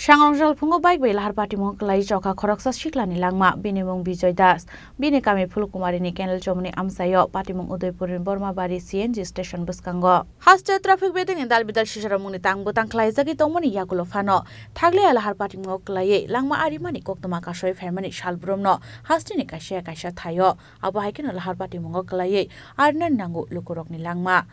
Sangrongzal Pungo Bike by Lahar Party Monklai Joka Koroksa Shiklani Langma, Binimung Bijoy Das, Binikami Pulukumari Nikenel Jomni Amsayo, Patimung Udoypurin Borma Bari CNG Station Buskango. Hasta traffic bedding in Dalbidal Shisharamuni Tang Butang Klaizaki Tomoni Yakulo Fano, Tagle Lahar Party Monklai, Langma Arimani Koktomaka Shoy Family Shalbrumno, Hastinika Shakasha Tayo, Abahikan Lahar Party Mongoklai, Arnan Nangu Lukurokni Langma.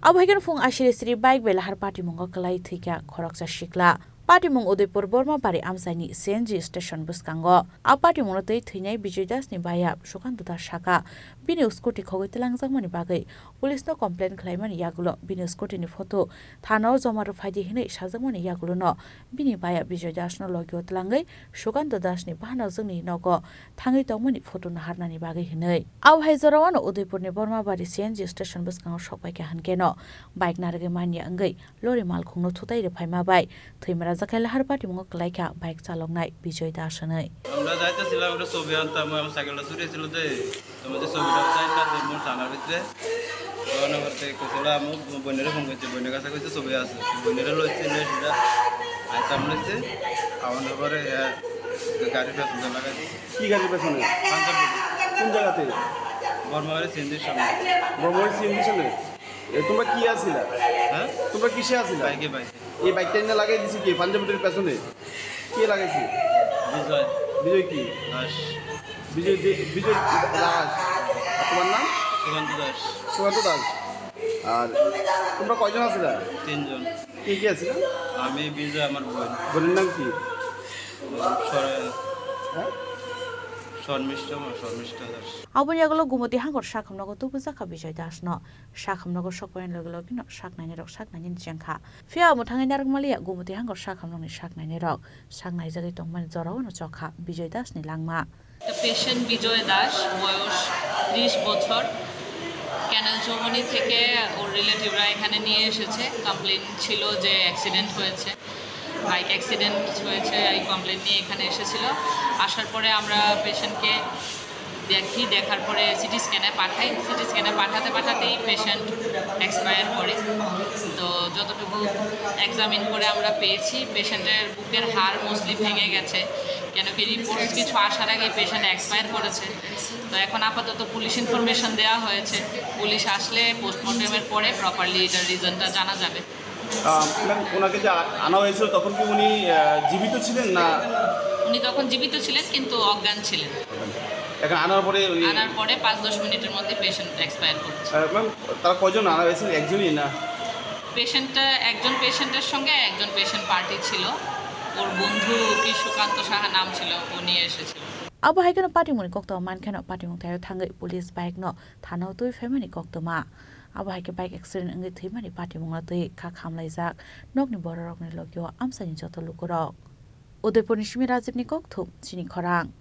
Abahikan Fung Ashiri Sri Bike by Lahar Party Mongoklai Tika Koroksa Shikla. Patimung Udaipur Borma Bari Amsaini CNG Station Buskango. Patimung Tei Tinai Bijoy Das ni Baya, Shukanduta Shaka, Bini Scooty Kogitilang Bagai, Police no complaint claimant Yagulo, Bini Scooty ni photo, Tano Zomaru Fadi Hine, Shazamoni Yagulo, Bini Baya Bijoy Das no Logio Tlangai, Shukandudas ni Bahana Zuni Nogo, Tangi Tomoni photo Naharnani Bagi Hine. Aw Hazarawano Udaipur ni Borma Bari CNG Station Buskango shop by Kahankeno, Bike Naragamania Angai, Lori Malkung no Tutai the Paima Bai, Timara Zakal Lahar Party Mongoklaika, Bike Salongai, Bijoy Dashanai. আমরা যাইতেছিলাম ওটা ছবি আনতাম আমার সাইকেলটা চুরি ছিল তো তোমাদের ছবিটা চাইটা দেবো থানার ভিতরে তখন আমার কইছিল আমি বোনের ফোন করছি বোনের কাছে কইছে ছবি আছে বোনের লইছে সেটা আইতাম লইছে আমার পরে গাড়ি পেছনে লাগাই কি গাড়ি পেছনে পাঞ্জাবি কোন জায়গাতে বর্মাবাড়ি সিন্ধির সামনে বর্মাবাড়ি সিএনজি সামনে তোমরা কি আছিলা হ্যাঁ তোমরা কিসে আছিলা বাইকে বাইকে এই বাইকটা এনে লাগাই দিছি কি পাঞ্জাবিটির পেছনে কে লাগাইছে বিজয় বিজয় কি দাস বিজয় বিজয় দাস আর তোমার নাম সুকান্ত দাস সুকান্ত দাস আর তোমরা কয়জন আছিলা তিনজন কে কে আছিলা আমি বিজয় আমার বোন বোনের নাম কি হ্যাঁ Sharmistha Das Abunyagolo Gumoti Hangor Shakamnago Tupuzaka Bijoy Das no, Shakamnago Shokoyan Logino, Shaknani Rock, Shaknani Janka. Fia Mutanganar Malia, Gumoti Hangor Shakamnoni Shaknani Rock, Shaknai Zagitoman Zoro no Joka, Bijoy Das ni Langma. The patient Bijoy Das, বয়স 30 বছর canal Chaumoni থেকে ওর রিলেটিভরা এখানে নিয়ে এসেছে complain ছিল যে accident হয়েছে bike accident হয়েছে এই কমপ্লেইন নিয়ে এখানে এসেছিল আসার পরে আমরা পেশেন্টকে দেখার পরে সিটি স্ক্যানে পাঠাই সিটি স্ক্যানে পাঠাতেই পেশেন্ট এক্সপায়ার করে তো যতটুকু এক্সামিন করে আমরা পেয়েছি পেশেন্টের বুকের হাড় মোস্টলি ভেঙে গেছে কেন কি রিপোর্টস কিছু আসার আগে পেশেন্ট এক্সপায়ার করেছে তো এখন আপাতত পুলিশ ইনফরমেশন দেওয়া হয়েছে পুলিশ আসলে পোস্টমর্টমের পরে প্রপারলি এটার রিজনটা জানা যাবে ওনাকে যে আনা হয়েছিল তখন কি উনি জীবিত ছিলেন না উনি তখন জীবিত ছিলেন কিন্তু অজ্ঞান ছিলেন এখন আনার পরে আনার পরে 5-10 মিনিটের মধ্যে পেশেন্ট এক্সপায়ার করেছে ম্যাম তারা কয়জন আনা হয়েছিল একজনই না পেশেন্টটা একজন পেশেন্টের সঙ্গে একজন পেশেন্ট পার্টি ছিল ওর বন্ধু কি সুকান্ত সাহা নাম ছিল ও নিয়ে এসেছিল Abahikan Patimuni Kokto Mankano Patimung Tayo Tangai Police Bike no, Tano Tui Family Koktoma. Abahike bike accident in the Timani Patimung Kakam Lazak, Nogni Borok Logio, Amsan Joto Lukurok. Udepunish Mirazipni Koktum, Sini Korang.